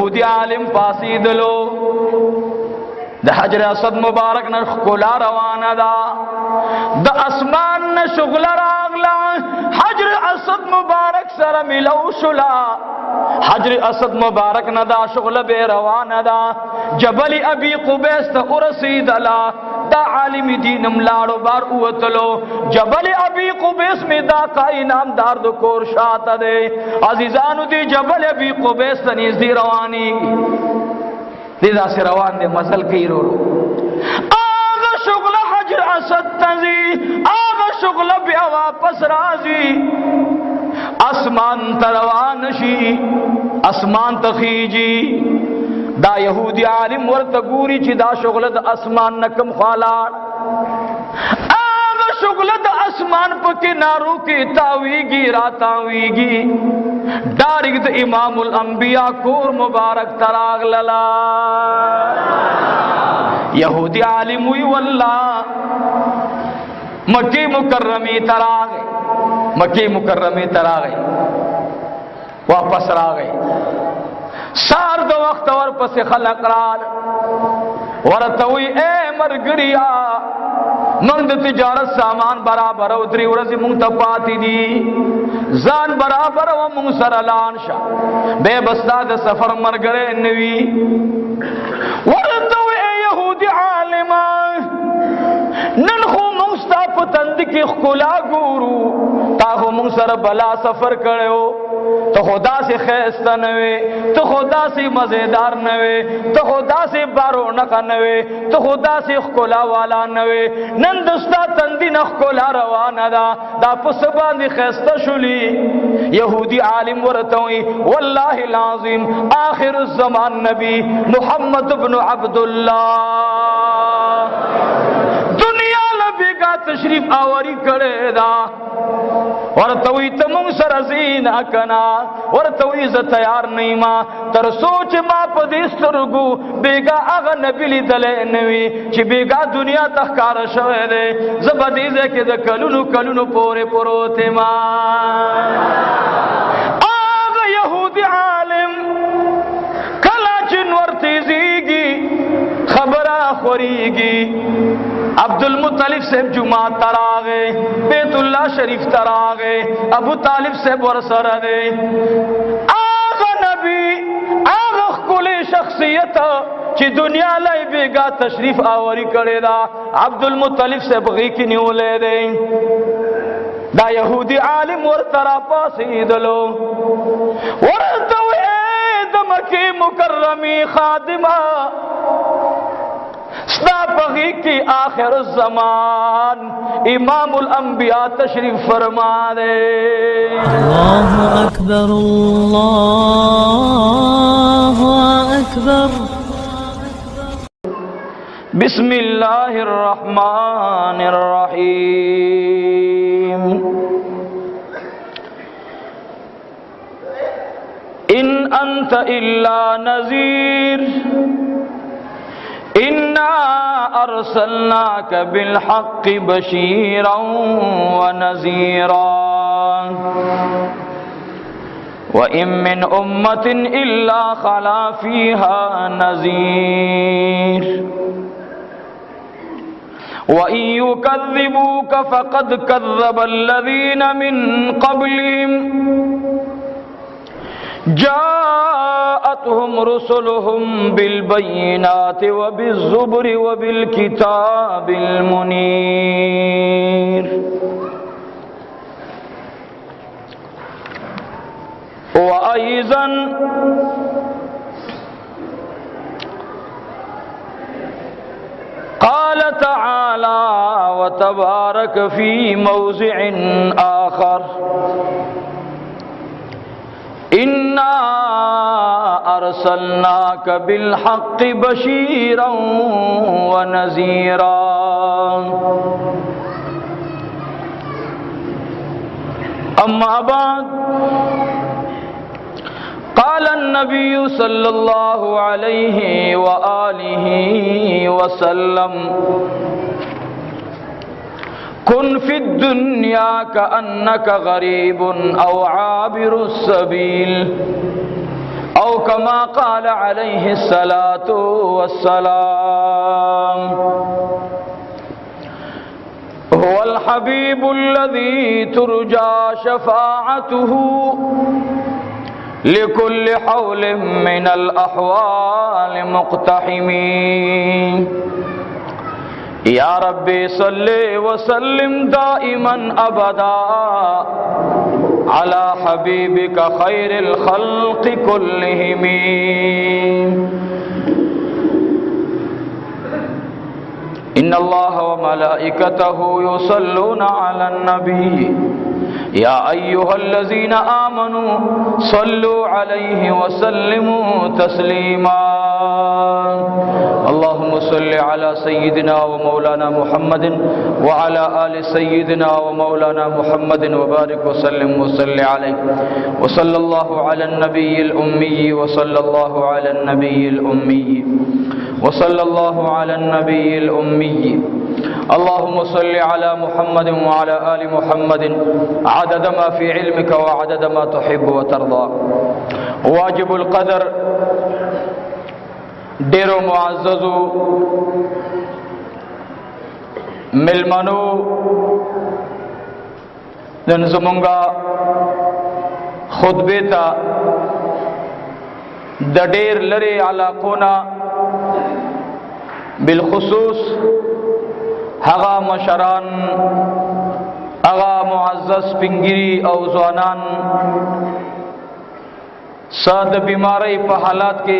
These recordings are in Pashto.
यहूदी आलिम पासीदलो द हजर असद मुबारक न खुला रवाना दा द असमान न शुगला रागला हजर असद मुबारक सर मिलो शुला हजर असद मुबारक न दा शुगल बे रवाना दा जबल अबी कुबैस त उरसीदला दा आलिम दीनम लाड़ो बार उतलो जबल अबी कुबैस में दा का इनामदार दो कोर शात दे अजीजानु दी जबल अबी कुबैस तनीज दी रवानी दीदा से रवान दे मसल की रो आगा शुगल हजर असद तजी आगा शुगल ब्या वापस राजी आसमान तरवान शी आसमान तखीजी दा यहूदी आलिम वर तगूरी ची दा शुगल द आसमान नकम खालाड़ आगा शुगल द आसमान पर किनारों की तावीगी रातावीगी डारिग द इमामुल अंबिया कोर मुबारक तराग लला यहूदी आलिम हुई वल्लाह मक्की मुकर्रमी तरागे मक्की मुकर्रमी तरागे वापस रागे सार दो वक्त और पस खलक राल वरतवी ए मरगरिया मंद तिजारत सामान बराबर उतरी उरसी मुंग तपाती दी जान बराबर व मुंग सरलान शा बेबस्ता द सफर मरगरे नवी वरतवी ए यहूदी आलिमा ननखो मुस्ता पतंद की खुला गुरु ताहो मुंग सर बला सफर करो तो खुदा से खैस्ता नवे तो खुदा से मजेदार नवे तो खुदा से बारो नका नवे तो खुदा से खुला वाला नवे नंदुस्ता तंदी नखुला रवाना दा पुसबांदी खैस्ता शुली यहूदी आलिम वरतोई वल्लाहि लाजिम आखिर ज़मान नबी मुहम्मद इब्न अब्दुल्लाह दुनिया लबेगा तशरीफ आवरी करे दा और तवी तमुंग सरजीना कना और तवी ज तैयार नहीं मा तर सोच मा पदिस्तरगु बेगा आगा नबीली दले नवी ची बेगा दुनिया तखकार शवे दे जबदीजे के द कलुनु पोरे पोरोते मा आगा यहूदी आलिम कला चिनवर तेजीगी खबरा खोरीगी अब्दुल मुत्तलिब से जुमा तरागे बैतुल्लाह शरीफ तरागे अबू तालिब से बरसर दे आगा नबी आगा कुले शख्सियत ची दुनिया लाई बेगा तशरीफ आवरी करे दा अब्दुल मुत्तलिब से बगी की न्यूले दे दा यहूदी आलिम और तरा पासीदलो और तो दमकी मुकर्रमी खादिमा स्नापगी की आखिर ज़मान इमामुल अंबिया तशरीफ फरमा दे अल्लाहु अकबर अल्लाहु अकबर बिस्मिल्लाहिर रहमानिर रहीम इन अंत इल्ला नज़ीर इन्ना अरसलनाक बिलहक्कि बशीरन व नज़ीरा व इम मिन उम्मतिन इल्ला खला फीहा नज़ीर व इन युकज़्ज़िबूक फ़क़द कज़्ज़बल्लज़ीन मिन क़ब्लिहिम जाअतहुम रुसुलुहुम बिलबय्यिनाति व बिज़्ज़ुबुरि व बिलकिताबिल मुनीर व अयज़न क़ाल तआला व तबारक फ़ी मौज़िइन आख़र इन्ना अरसलनाक बिलहक्कि बशीरन व नज़ीरा अम्मा बाद क़ाल नबी सल्लल्लाहु अलैहि व आलिहि वसल्लम कुन फिद दुनिया का अन्नका गरीबुन औ आबिरुस सबील औ कमा क़ाल अलैहिस्सलातु वस्सलाम हुवल हबीबुल्लज़ी तुरजा शफ़ाअतुहु लिकुल्लि हौलिन मिनल अहवाल मुक़्तहिमीन या रब्बी सल्लि व सल्लिम दाइमन अबदा अला हबीबिका खैरिल खल्क़ि कुल्लिहिम इन्नल्लाह व मलाइकतहु युसल्लूना अलन नबी या अय्युहल्लज़ीना आमनू सल्लू अलैहि व सल्लिमू तस्लीमा अल्लाहुम्मा सल्लि अला सय्यिदिना व मौलाना मुहम्मदिन व अला आलि सय्यिदिना व मौलाना मुहम्मदिन व बारिक व सल्लिम व सल्लि अलैहि व सल्लल्लाहु अलन नबिय्यिल उम्मी व सल्लल्लाहु अलन नबिय्यिल उम्मी व सल्लल्लाहु अलन नबिय्यिल उम्मी अल्लाहुम्मा सल्लि अला मुहम्मदिन व अला आलि मुहम्मदिन अदद मा फी इल्मिका व अदद मा तुहिब्बु व तर्दा वाजिबुल क़दर डेरो मुअज़्ज़ज़ो मिलमनो नन ज़मुंगा खुतबे ता द डेर लरे अलाक़ोना बिलखुसूस हगा मशरान अगा मुअज़्ज़ज़ पिंगिरी औ ज़वानान साद बीमारी पे हालात के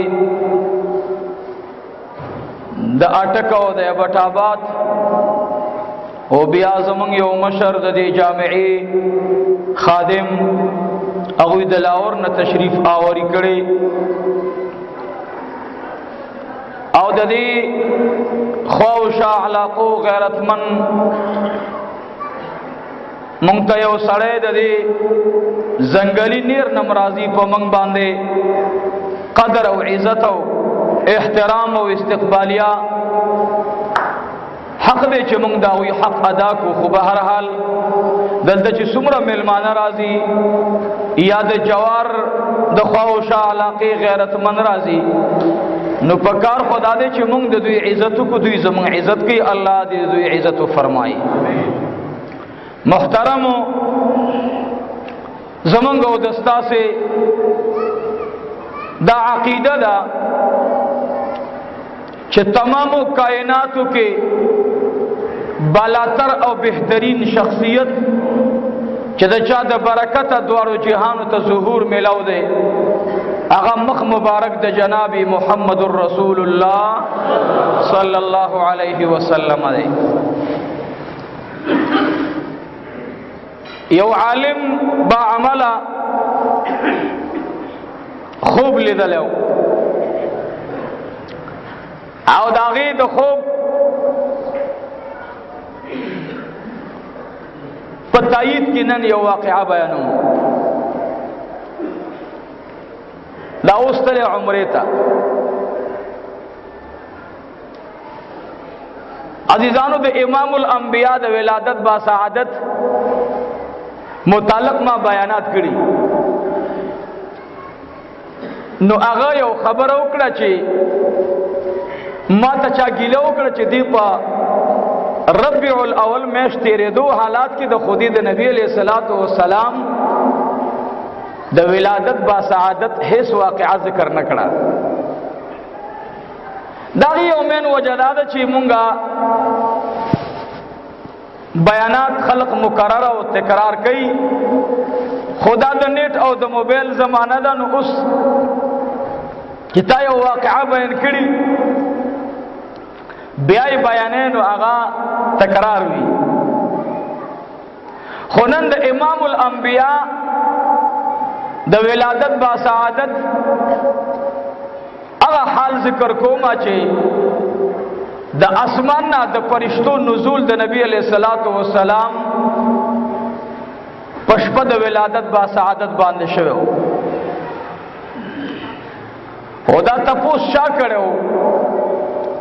द अटक और द बटाबाद वो बिया ज़मंग यो मशर द जामिई खादिम अगुई दलावर न तशरीफ आवरी करे और ददी ख्वाउशा अलाक़ो गैरतमंद मुंगतयो सड़े ददी जंगली नीर नमराजी पर मंग बांधे कदर और इज्जत और एहतराम और इस्तकबालिया हक दे च मंग दावी हक अदा को खूब हर हाल दलत च सुमरा मेलमाना राजी याद जवार दख्वाउशा अलाक़े गैरतमंद राजी नु पकार खुदा दे च मंग दुई इज्जत को दुई जमंग इज्जत की अल्लाह दे दुई इज्जत फरमाई मुहतरम जमंग दस्ता से दा अकीदा दा च तमाम कायनात के बालातर और बेहतरीन शख्सियत चदचा द बरकत द्वारो जहान त ज़ुहूर मिलाओ दे आगा मख मुबारक द जनाबी मुहम्मदुर रसूलुल्लाह सल्लल्लाहु अलैहि वसल्लम दे यो आलिम बा अमला खूब लिदलो आओ दागी द खूब पतायीद की नन यो वाक़या बयानू लाउस्तले उम्रे था अजीजानो दे इमामुल अंबिया द विलादत बा सआदत मुतालक मा बयानात करी नो आगा यो खबर उकड़ा ची मा तचा गिलो उकड़ा ची दीपा रब्बिउल अव्वल में तेरे दो हालात की द खुदी द नबी अलैहिस्सलातु वस्सलाम द विलादत बा सआदत हिस वाक़या ज़िक्र न करा दागी ओमेन वजदाद ची मुंगा बयानात खल्क मुकर्रर और तकरार कई खुदा द नेट और द मोबाइल जमाना दा नु उस कितायो वाक़या बयान करी ब्याई बयाने नु आगा तकरार हुई खुनंद इमामुल अंबिया द विलादत बा सआदत अगा हाल जिक्र को माचे द आसमान ना द परिश्तो नुजूल द नबी अलैहिस्सलातु वस्सलाम पशपद विलादत बा सआदत बांध शवे होदा तपोस शा करे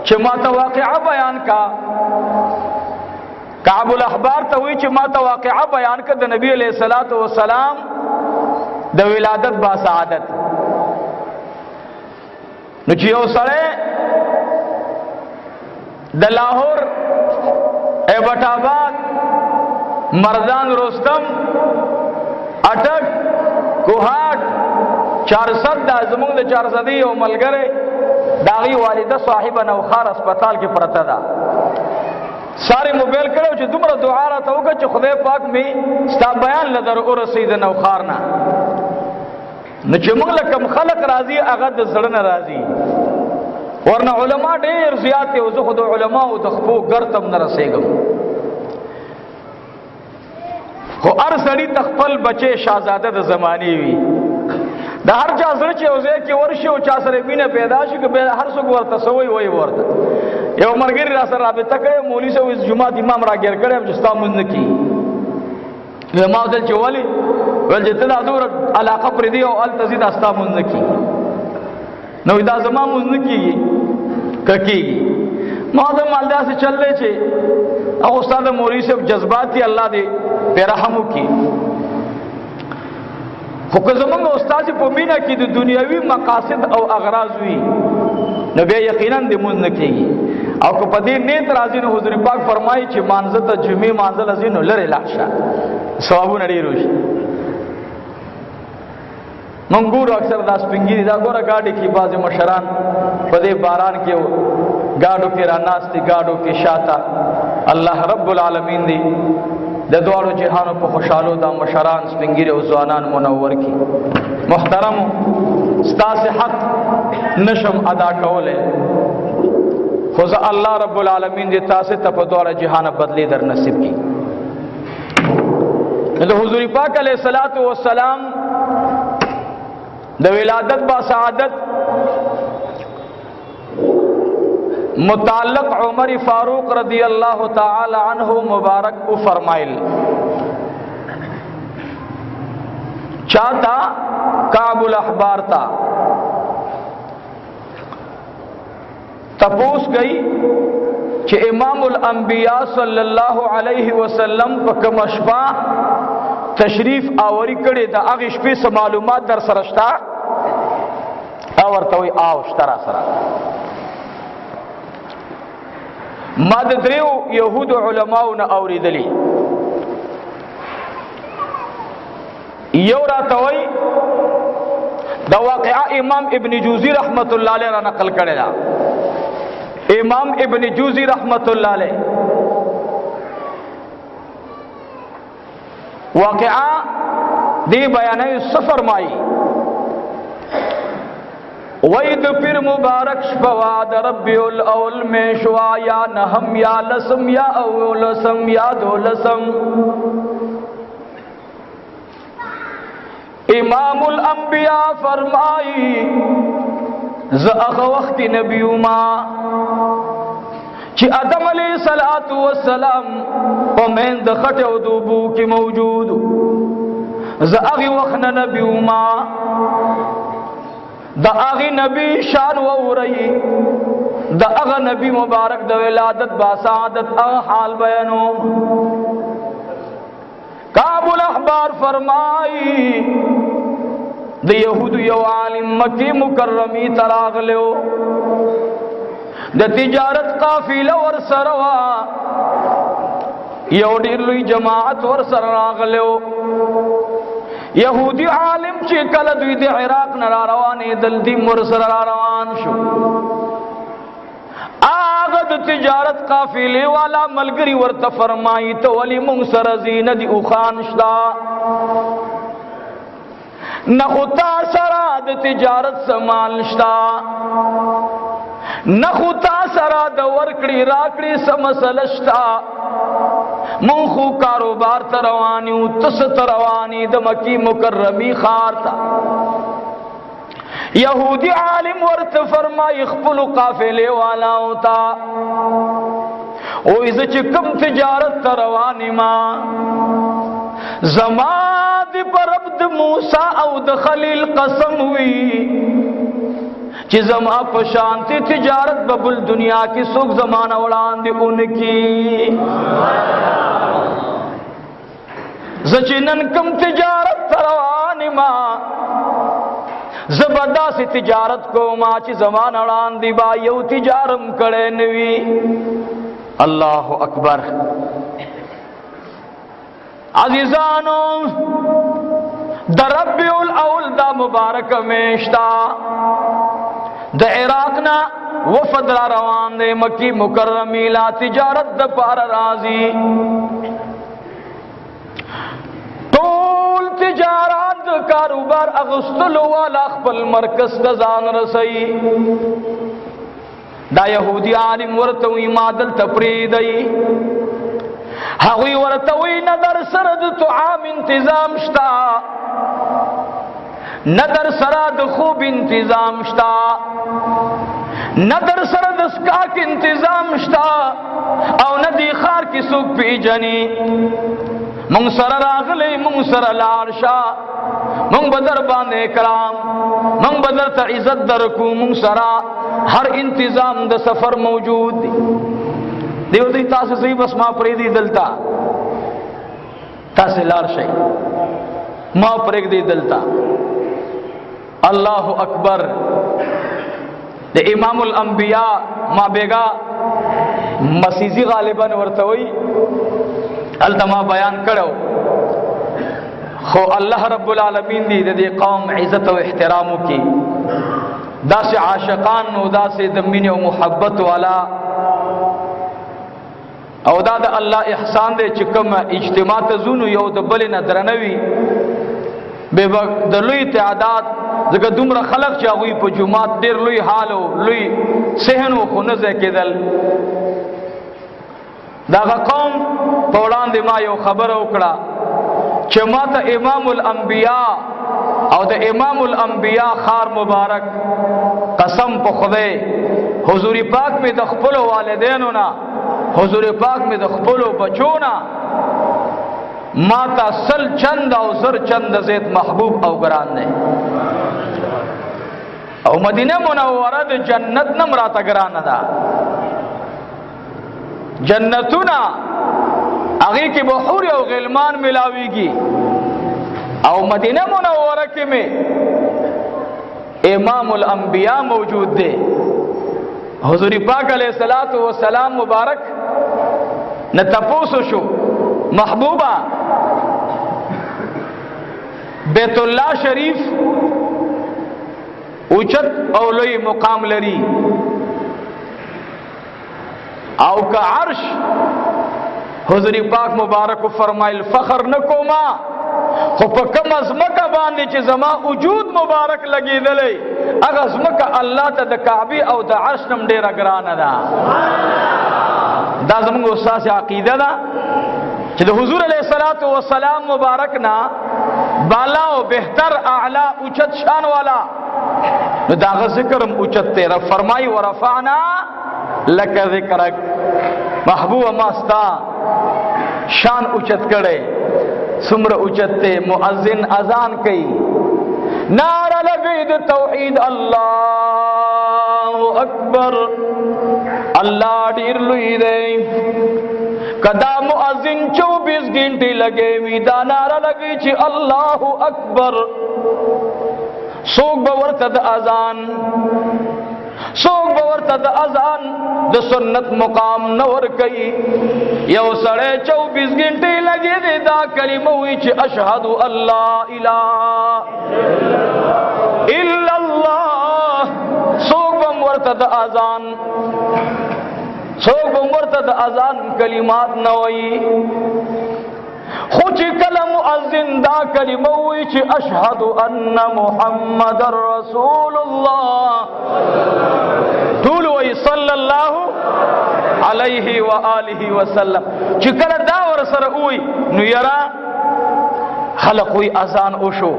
च माता वाक़या बयान का काबुल अखबार तो हुई च माता वाक़या बयान का द नबी अलैहिस्सलातु वस्सलाम द विलादत बा सआदत نو چې یو سړی د لاهور ایبټ آباد مردان رستم اٹک کوهاټ 400 دا زمونږ د 400 یو ملګری داغي والده صاحب نوخار هسپتال کې پرته ده ساره موبایل کړو چې دومره دعا را ته وکړه چې خدای پاک می ستا بیان لدر او رسید نوخار نه نو چې موږ لکم خلق راضي هغه د زړه نه راضي ورنه علما ډېر زیات او زه خو د علما او د خپو ګرتم نه رسېږم خو هر سړی تخپل بچي شاهزاده د زماني وي د هر چا سره چې اوسه کې ورشي او چا سره مینه پیدا شي که به هر څوک ورته سوي وای ورته یو مرګري را سره رابطه کړي مولوی سو جمعه امام راګر کړي چې ستا مونږ نه کی ما ودل چې ولي ول چې تدا دور علاقه پر دی او ال تزيد استا مونږ نه کی نو دا زما مونږ نه کیږي ککیږي ما د مالدا سے چل رہے چې او استاد مولوی سے جذباتي الله دې په رحم وکي خو که زمونږ استاد په مینا کې د دنیوي مقاصد او اغراض وي نو بیا یقینا دې مونږ نه کیږي او که په دې نیت راځي نو حضور پاک فرمایي چې مانزه ته جمعې مانزه لازم نو لره لاشه ثوابونه ډیر وشي مونږ ګورو اکثر دا سپینګری دا ګوره گاډي کې بعض مشران په دې باران کې گاډو کې را ناشتي گاډو کې شاته الله رب العالمین دی د دوړو جهانو په خوشالو دا مشران سپینګری او ځوانان منور کی محترم ستاسو حق نشم ادا کوله خو الله رب العالمین دې تاسو ته په دوړو جهان بدلی در نصیب کی د حضور پاک علیه الصلاۃ والسلام د ولادت با سعادت متعلق عمر فاروق رضی اللہ تعالی عنہ مبارک کو فرمائل چاہتا کعب الاحبار تا تپوس گئی کہ امام الانبیاء صلی اللہ علیہ وسلم پا مشفا تشریف آوری کڑی دا اغی شپی سے معلومات در سرشتا آورتوی آوشترا سرا ما د دریو یهود علماو نه اوریدلی یو راتوي دا واقعا امام ابن جوزی رحمت الله علیه را نقل کړی دا امام ابن جوزی رحمت الله علیه واقعا دی بیانوي سفر مای وید پیر مبارک شپوا در ربیع الاول میں شوا یا نہم یا لسم یا اولسم یا دولسم امام الانبیاء فرمائی زاخ وقت نبیوما چی آدم علیہ السلام ومین دخٹ و دوبو کی موجود زاخ وقت نبیوما دا اغی نبی شان و رئی دا اغا نبی مبارک دا ولادت با سعادت اغا حال بیانو کعب الاحبار فرمائی دا یہود یو عالم مکی مکرمی تراغ لیو دا تجارت قافل ورسروا یو دیر لوی جماعت ورسر راغ لیو یہودی عالم چې کله دوی د عراق نه را روانې دل دی مرسل را روان شو هغه د تجارت قافلې والا ملګری ورته فرمایي ته ولې مونږ سره زینه دی او خان شتا نه خو تا سره د تجارت سامان شتا نه خو تا سره د ورکړې راکړې سم مسله شتا من خو کاروبار تروانی تس تروانی د مکی مکرمی خار تا یہودی عالم ورت فرمائی خپل قافلے والا ہوتا او از چکم تجارت تروانی ما زمان دی پر عبد موسیٰ او د خلیل قسم ہوئی چی زمان پشانتی تجارت ببل دنیا کی سوک زمان اولان دی ان کی زچنن کم تجارت تروانی ما زبدا سی تجارت کو ما چی زمان اڑان دی با یو تجارم کڑے نوی. اللہ اکبر. عزیزانو در ربیع الاول دا مبارک میشتا دا عراقنا وفد را روان دے مکی مکرمی لا تجارت دا پار رازی. طول تجارت دا کاروبار اغسطلو والا اخپل مرکز دا زان رسی. دا یہودی عالم ورطوی مادل تپریدئی حقوی ورطوی ندر سرد طعام انتظام شتا ندر سرد خوب انتظام شتا ندر سرد اسکاک انتظام شتا او ندی خار کی سوک پی جنی منگ سر راغلی منگ سر لارشا منگ بدر باندے کرام منگ بدر تا عزت درکو منگ سرا ہر انتظام دا سفر موجود دی. دیو دی تاسے صحیح بس ما پریدی دلتا تاسے لار شئی ما پریگ دی دلتا. اللہ اکبر. دے امام الانبیاء ما بیگا مسیزی غالباً ورتوئی التما بیان کرو خو اللہ رب العالمین دی دے قوم عزت و احترامو کی دا سے عاشقان و دا سے دمین و محبت والا او دا دا اللہ احسان دے چکم اجتماع تزونو یو دبلی ندرنوی بے وقت دلوی تعداد زکر دمرا خلق چاہوی پا جماعت دیر لوی حالو لوی سہنو خونزے کے دل دا قوم پوڑان دی ما یو خبر اکڑا چما تا امام الانبیاء او دا امام الانبیاء خار مبارک قسم پا خدے حضور پاک میں دخپلو والدینونا حضور پاک میں دخپلو بچونا ما تا سل چند او زر چند زیت محبوب او گران نے او مدینہ منورہ دا جنت نمراتا گران دا جنتونا اگی کی بحور او غلمان ملاوی گی او مدینہ منورہ کے میں امام الانبیاء موجود دے. حضور پاک علیہ السلام مبارک نہ تپوسو شو محبوبہ بیت اللہ شریف اوچت اولوی مقام لری او کا عرش حضور پاک مبارک فرمائل فخر نکو ما خو پا کم ازمکا باندی چی زما وجود مبارک لگی دلی اگا ازمکا اللہ تا دا کعبی او دا عرش نم دیر اگرانا دا زمانگو اساس عقیدہ دا چی دا حضور علیہ السلام مبارکنا بالا و بہتر اعلا اچت شان والا دا غا ذکرم اچت تیرا فرمائی ورفعنا لکا ذکرک محبوب ماستا شان اچت کرے سمر اچتے مؤذن اذان کئی نعرہ لگید توحید اللہ اکبر اللہ دیر لوئی دے کدا مؤذن 24 گھنٹے لگے ویدہ نعرہ لگی چی اللہ اکبر سوک بورتد اذان سوک بورتد اذان د سنت مقام نور کئی یو سڑے 24 گھنٹے لگے دے دا کلمہ ہوئی چھ اشہد اللہ الہ الا اللہ سوک بورتد اذان سوک بورتد اذان کلمات نوئی خوچ کلم مؤذن دا کلمہ ہوئی چھ اشہد ان محمد رسول اللہ طول وی صلی اللہ علیہ وآلہ وسلم چکل داور سر ہوئی نو یرا خلق ہوئی اذان اوشو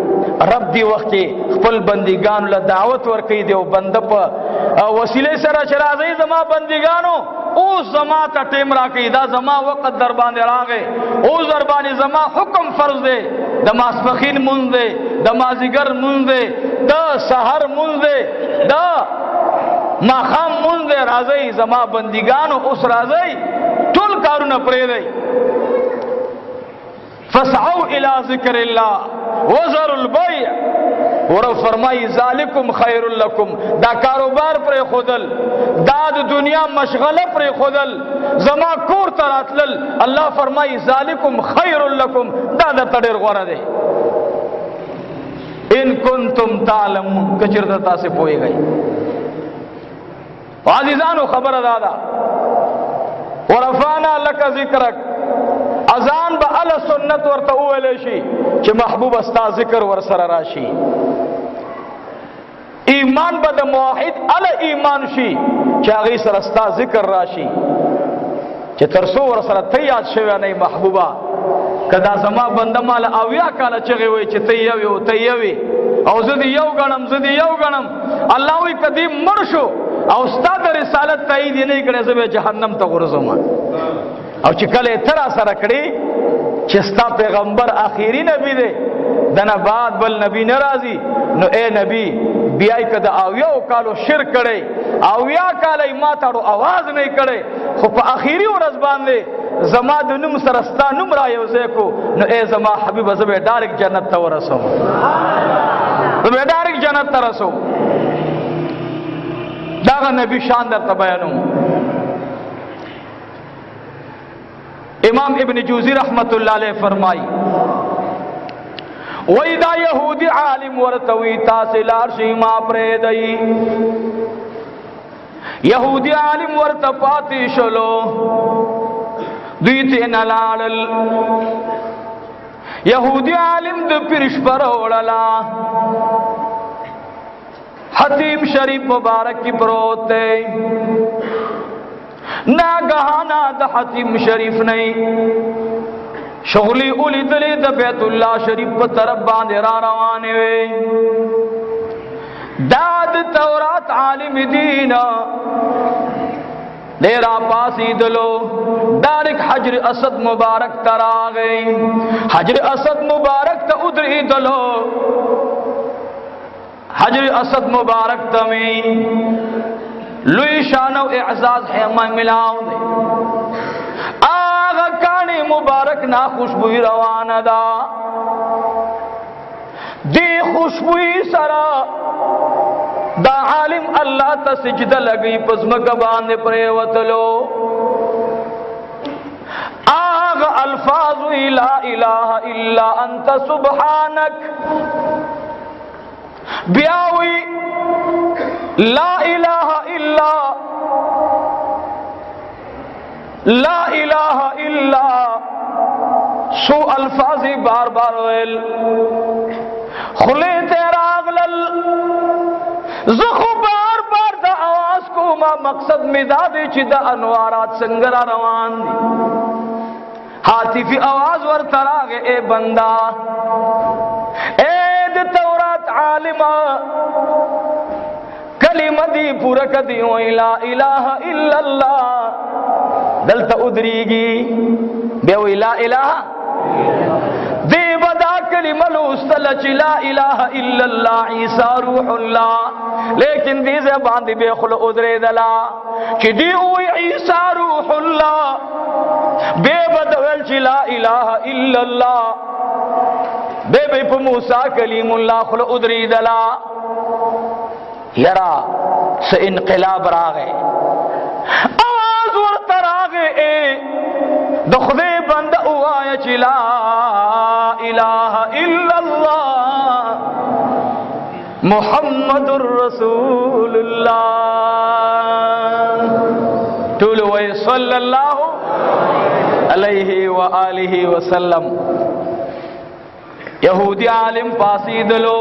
رب دی وقتی خپل بندگانو لدعوت ورکی دیو بند پا وسیلے سر چرازی زما بندگانو او زما تا ٹیم راکی دا زما وقت دربان دے راگے او زربانی زما حکم فرض دے دا ماسپخین منز دے دا مازیگر منز دے دا سحر منز دے دا ماخام منز دے رازی زما بندگانو اس رازی تول کارو نپرے دے فسعو الى ذکر اللہ وزر البیع और फरमाई ज़ालिकुम खैरुल लकुम, दा कारोबार पर खुदल, दाद दुनिया मशगला पर खुदल, जमा कोर तरातल, अल्लाह फरमाई ज़ालिकुम खैरुल लकुम, दादा तडेर गोरा दे इन कुंतुम तालमून, कचिरदता से पोए गई। आजिजानो खबर दादा और अफाना लका जिक्रक, अजान ब अल सुन्नत वर तउलेशी कि महबूब अस्ता जिक्र वर सर राशि, ईमान बद मुवाहिद अल ईमान शी कि आगे सरस्ता जिक्र राशि कि तरसो वर सर तैयार शेवा नहीं महबूबा कदा जमा बंदमाल अव्या काल चगे हुए कि तैयवी और जदी यौ गणम अल्लाह कदी मरशो और उस्ताद रिसालत तईद नहीं करे जबे जहन्नम तो गुरजुमा और चिकले तरा सरकड़ी चिस्ता पैगंबर आखिरी नबी दे दना बाद बल नबी नाराजी नो ए नबी बियाई कदा आविया कालो शिर करे आविया काले माताड़ो आवाज नहीं करे खुप आखिरी और अजबान दे जमा दुनुम सरस्ता नुम रायो से को न ए जमा हबीब जबे डायरेक्ट जन्नत तवरसो, जबे डायरेक्ट जन्नत तरसो। दागा नबी शानदार तबयानु इमाम इब्न जूज़ी रहमतुल्लाह अलैह फरमाई, वैदा यहूदी आलिम वरतवी तासिलार शीमा प्रेदई, यहूदी आलिम वर्तपाती शलो दीते नलाडल, यहूदी आलिम द पिरिश पर ओडला, हतीम शरीफ मुबारक की प्रोते ना गहाना द हतीम शरीफ नहीं शुगली उली दले द बैतुल्लाह शरीफ पर तरफ बांधे रवाने वे, दाद तौरात आलिम दीना देरा पासी दलो डायरेक्ट हजर असद मुबारक तरा गई, हजर असद मुबारक त उधरी दलो, हजर असद मुबारक तमें लुई शानो एजाज है मैं मिलाऊं दे, आगा कानी मुबारक ना खुशबुई रवाना दा, दी खुशबुई सरा दा आलिम अल्लाह ता सिजदा लगी पज़मक बांधे प्रेवतलो, आग अल्फाज ला इलाहा इल्ला अंत सुबहानक, ब्यावी ला इलाहा इल्ला, ला इलाहा इल्ला सो अल्फाजी बार बार वेल खुले तेरा अगलल जखो बार बार दा आवाज को मा मकसद मिदादे चिदा अनवारात संगरा रवान दी, हातिफी आवाज वर तरागे ए बंदा ए द तौरात आलिमा कलिमा दी पूरा कदी ला इलाहा इल्लल्लाह, दलता उदरीगी बेवी ला इलाहा दे बदा कलिमलो उस्तलची ला इलाहा इल्लल्लाह ईसा रूहुल्लाह, लेकिन दी ज़बान दी बेखुल उदरे दला कि दी हुई ईसा रूहुल्लाह बेबदवल ची ला इलाहा इल्लल्लाह, बेबे पे मूसा कलीमुल्लाह खुल उदरी दला, यरा से इनकलाब रागे आवाज वर तरागे ए दुखदे बंद उआय चिला इलाहा इल्लल्लाह मुहम्मदुर रसूलुल्लाह टूल वे सल्लल्लाहु अलैहि व आलिहि वसल्लम। यहूदी आलिम पासीदलो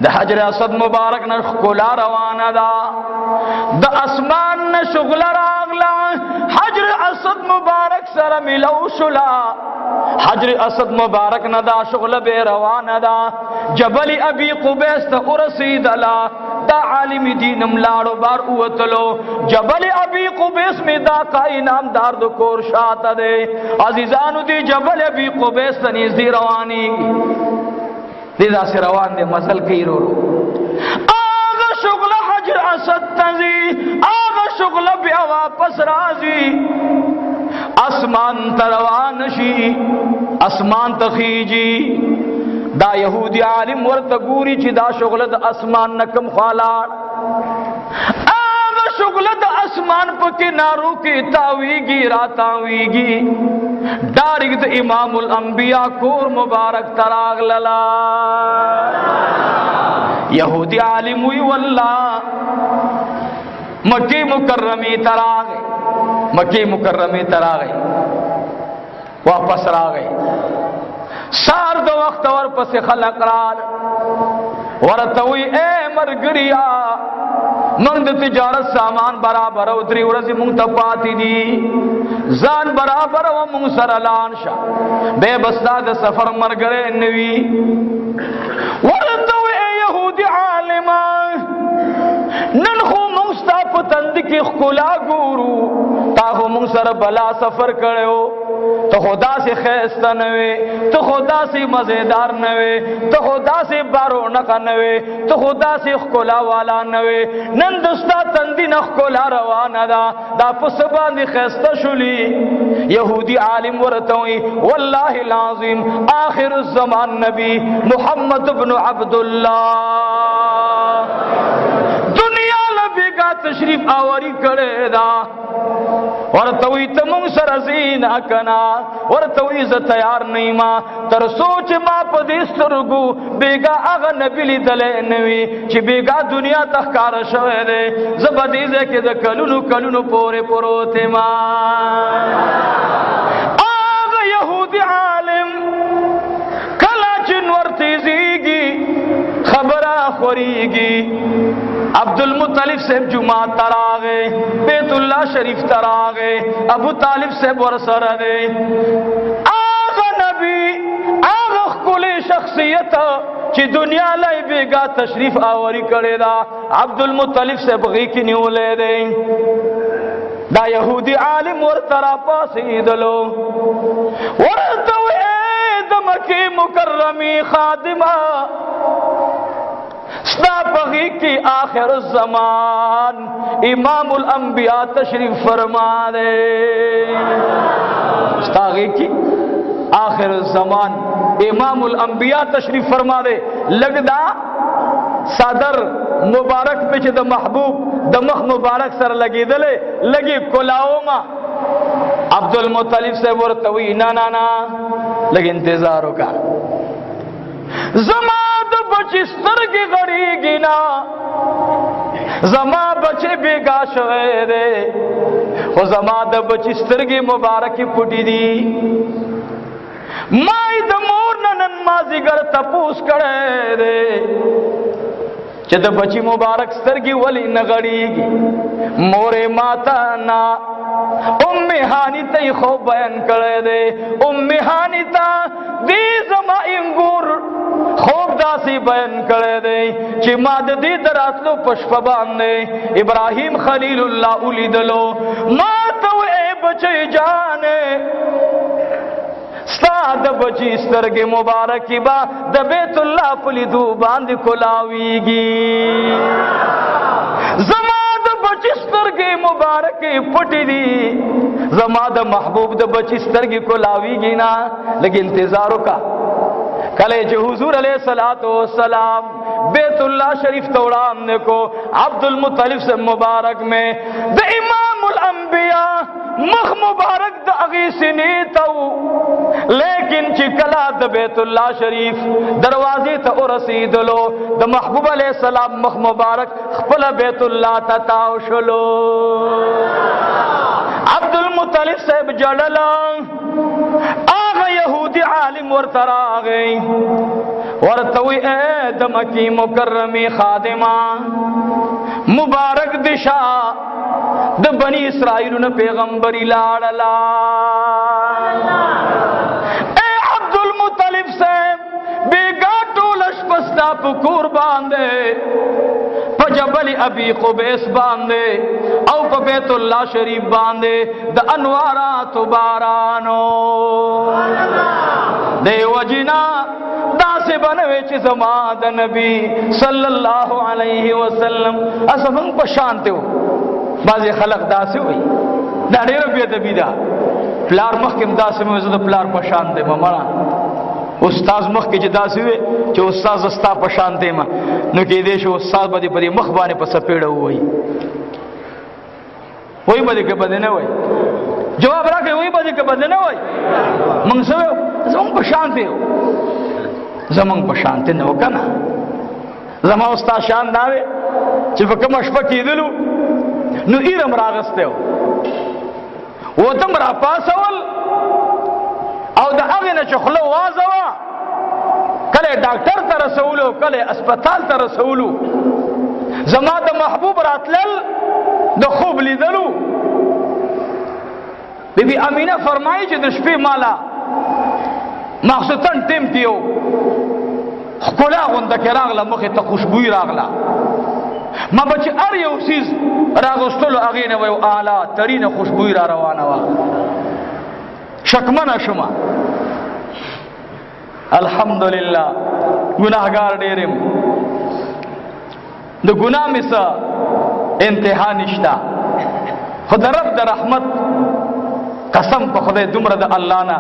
द हजर असद मुबारक न खुला रवाना दा, द असमान न शुगला रागला हजर असद मुबारक सर मिलौ शुला, हजर असद मुबारक न दा शुगल बे रवाना दा, जबल अबी कुबैस त उरसी दला, दा आलिम दीनम लाड़ो बार उवतलो, जबल अबी कुबैस में दा का इनाम दार दो कोर शात दे, अजीजानु दी जबल अबी कुबैस तनीज दी रवानी दिदा से रवान दे मसल की रो आगा शुगल हजर असद तजी, आगा शुगल ब्या वापस राजी, आसमान तरवानशी आसमान तखीजी دا یهودی عالم ورته ګوري چې دا شغله د اسمان نکم خالاړ هغه شغله د اسمان په کنارو کې تاویږي را تاویږي ډارګ د امام الانبیاء کور مبارک تراغللا یهودی عالم وی والله مکی مکرمی تراغ مکی مکرمی تراغ واپس راغی سار دو وقت ور پس خلق رال ورتوی اے مرگریا منگ د تجارت سامان برابر او دری ورځې مونږ ته پاتې دي ځان برابر او مونږ سره لان شه بے بستا د سفر مرګره نوي ورتوی اے یهودی عالم نن خو مونږ ستا په تند کې خلا ګورو تا خو مونږ سره بلا سفر کړو تو خدا سے خیستا نوے تو خدا سے مزیدار نوے تو خدا سے بارونق نوے تو خدا سے خکولا والا نوے نندستا تندی نخکولا روانا دا پسبان خیستا شلی یہودی عالم ورتوئی واللہ العظیم آخر الزمان نبی محمد بن عبداللہ دنیا لبی کا تشریف آوری کرے دا ورتوی تمون سر زین اکنا ورتوی ز تیار نیما تر سوچ ما پدیسترگو بیگا اغا نبی لی دلے نوی چی بیگا دنیا تخکار شوئے دے زبدیزے کے دے کلونو کلونو پورے پروتے ما آغا یہودی عالم کلا چنور تیزیگی خبرہ خوریگی عبدالمطلب صاحب جمعہ تراغے بیت اللہ شریف تراغے ابو طالب صاحب ورسر دے آغا نبی آغا کلی شخصیت چی دنیا لائی بیگا تشریف آوری کرے دا عبدالمطلب صاحب غی کی نیولے دے دا یہودی عالم ورطرا پاسی دلو ورطو اید مکی مکرمی خادمہ ستا پغی کی آخر الزمان امام الانبیاء تشریف فرما دے ستا غی کی آخر الزمان امام الانبیاء تشریف فرما دے لگ دا صدر مبارک پچ دا محبوب دا مخ مبارک سر لگی دلے لگی کلاو ما عبدالمطلب سے ورطوی نا لگ انتظاروں کا زمان بچی سترگی غریگی نا زما بچے بیگا شوئے دے و زما دا بچی سترگی مبارکی پٹی دی مائی دا مور ننن مازی گر تپوس کرے دے چہ دا بچی مبارک سترگی ولی نغڑیگی مورے ماتا نا امی ہانی تی خوب بیان کرے دے امی ہانی تا دی زما انگور خوب داسی بیان کرے دے چی ماد دی دراتلو پشپ باندے ابراہیم خلیل اللہ اولی دلو ماتو اے بچے جانے ستاد بچی سترگ مبارکی با دا بیت اللہ پلی دو باندی کلاویگی زماد بچی سترگ مبارکی پٹی دی زماد محبوب دا بچی سترگ کلاویگی نا لیکن انتظاروں کا کلے جو حضور علیہ السلام بیت اللہ شریف توڑانے کو عبدالمطلب سے مبارک میں دا امام الانبیاء مخ مبارک دا اغی سنیتو لیکن چکلا دا بیت اللہ شریف دروازی تا ارسید لو دا محبوب علیہ السلام مخ مبارک خپل بیت اللہ تا تاو شلو عبدالمطلب صاحب جللا آغا یہودی عالم ورطر آگئی ورطوی اے دمکی مکرمی خادمہ مبارک دشا د بنی اسرائیل نے پیغمبری لاڑلا اے عبدالمطلب صاحب بیگا ٹولش پستا پکور باندے پجبل ابی قبیس باندے او پا بیت اللہ شریف باندے دا انوارات بارانو دے وجنا دا سے بنوے چی زمان دا نبی صلی اللہ علیہ وسلم اصفن پشانتے ہو بعضی خلق دا سے ہوئی دا دیر بیت بی دا پلار مخکم دا سے موزد پلار پشانتے ممانا استاد مخ کې چې داسې وي چې استاد استا په شان دی ما نو کې دې شو استاد باندې په مخ باندې په سپېړه وای وای باندې کې باندې نه وای جواب راکې وای باندې کې باندې نه وای موږ سره زموږ په شان دی زموږ په شان دی نو کنه زما استاد شان دا وي چې په کوم شپه کېدلو نو ایرم راغسته و تم را پاسول او د هغه نه چخله وازوا کله ډاکټر ته رسولو کله اسپیټال ته رسولو زما د محبوب راتلل د خوب لیدلو بیبي امینه فرمایي چې د شپې مالا مخصوصا ټیم کېو خلا غونډه کې راغله مخې ته خوشبوئی راغله ما بچ ار یو سیز راغستلو هغې نه ویو اعلی ترینه خوشبوئی را روانه وه شکمنه شومه الحمدلله ګناهګار ډېر یم د ګناه مې څه انتها نشته خو د رب د رحمت قسم په خدای دومره د الله نه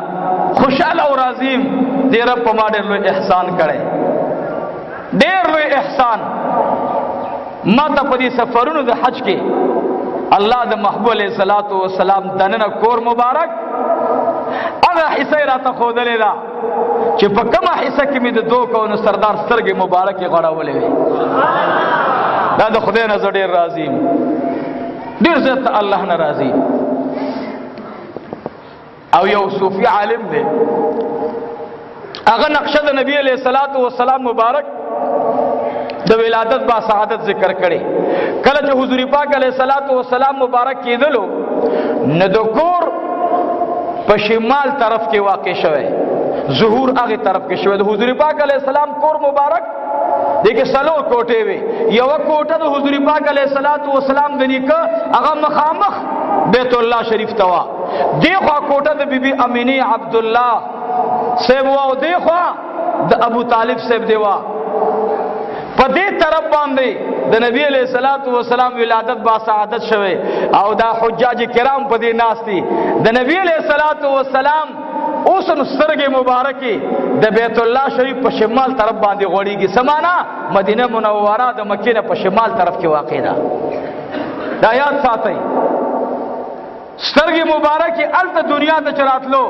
خوشحاله او راضي یم دې رب په ما ډېر لوی احسان کړی ډېر لوی احسان ما ته په دې سفرونو د حج کې الله د محبوب علیه الصلاۃ والسلام دننه کور مبارک هغه حصه راته ښودلې ده چې په کومه حصه کې مې د دوه کونو سردار سترګې مبارکې غړولې وې دا د خدای نه زه ډېر راضي یم ډېر زیات الله نه راضي او یو صوفي عالم دی هغه نقشه د نبی علیه الصلاۃ والسلام مبارک د ولادت با سعادت ذکر کړي کله چې حضور پاک علیه الصلاۃ والسلام مبارک کېدلو نه د کور په شمال طرف کې واقع شوی ظهور هغه طرف کې شوی د حضور پاک علیه السلام کور مبارک دغه څلور کوټې وي یو کوټه د حضور پاک علیه الصلاۃ والسلام د نیکه هغه مخامخ بیت الله شریف توا دیخوا کوټه د بیبي امینه عبد الله صاحب او دیخوا د ابو طالب صاحب دیوا په دې طرف باندې د نبی علیہ الصلوۃ والسلام ولادت با سعادت شوه او دا حجاج کرام په دې ناس دي د نبی علیہ الصلوۃ والسلام اوس سترګې مبارکي د بیت الله شریف په شمال طرف باندې غوړيږي سمانا مدینه منوره د مکې نه په شمال طرف کې واقع ده دا یاد ساتئ سترګې مبارکي الته دنیا ته چراتلو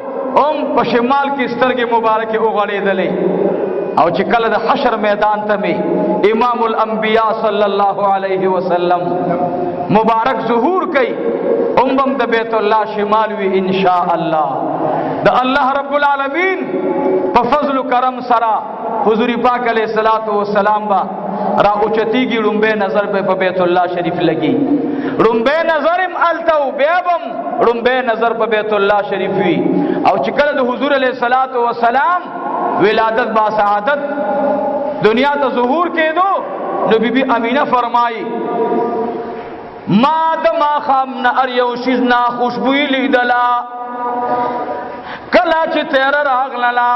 په شمال کې سترګې مبارکي وغړېدلې او چې کله د حشر میدان ته می امام الانبیاء صلی الله علیه وسلم مبارک ظهور کوي بم د بیت الله شمال وی ان شاء الله د الله رب العالمین په فضل و کرم سره حضور پاک علیہ الصلوۃ والسلام با را اوچتیږي رومبه نظر په بیت الله شریف لګي رومبه نظرم التو بیابم رومبه نظر په بیت الله شریف وی او چې کله د حضور علیہ الصلوۃ والسلام ولادت با سعادت دنیا ته ظهور کېدو نو بیبي امینه فرمایي ما د ما خام نه ار یو شیز نه خوشبوئی لیدلا کلا چې تیر راغللا